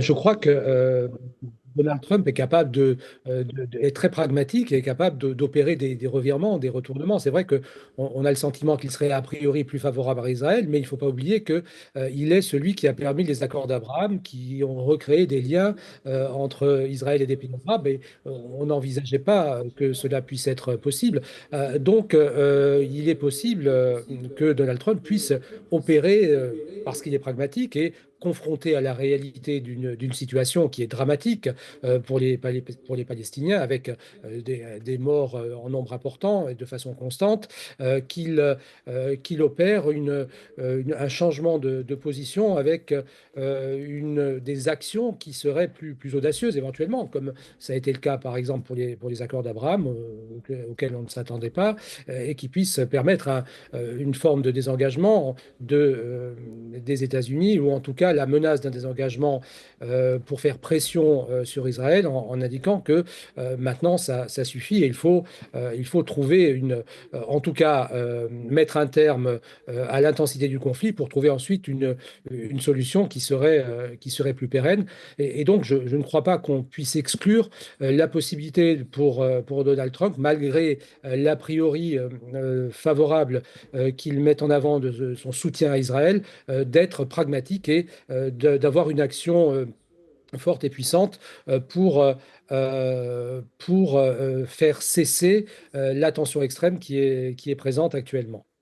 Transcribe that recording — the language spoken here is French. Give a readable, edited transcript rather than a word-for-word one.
Je crois que Donald Trump est capable est très pragmatique et est capable d'opérer des revirements, des retournements. C'est vrai qu'on a le sentiment qu'il serait a priori plus favorable à Israël, mais il ne faut pas oublier que, il est celui qui a permis les accords d'Abraham, qui ont recréé des liens entre Israël et des pays arabes, et on n'envisageait pas que cela puisse être possible. Il est possible que Donald Trump puisse opérer parce qu'il est pragmatique et confronté à la réalité d'une situation qui est dramatique pour les Palestiniens, avec des morts en nombre important et de façon constante, qu'il opère un changement de position avec des actions qui seraient plus audacieuses éventuellement, comme ça a été le cas par exemple pour les accords d'Abraham, auxquels on ne s'attendait pas, et qui puissent permettre une forme de désengagement des États-Unis, ou en tout cas la menace d'un désengagement pour faire pression sur Israël en indiquant que maintenant ça suffit et il faut trouver en tout cas mettre un terme à l'intensité du conflit pour trouver ensuite une solution qui serait plus pérenne. Et donc je ne crois pas qu'on puisse exclure la possibilité pour Donald Trump, malgré l'a priori favorable qu'il met en avant de son soutien à Israël, d'être pragmatique et d'avoir une action forte et puissante pour faire cesser la tension extrême qui est présente actuellement.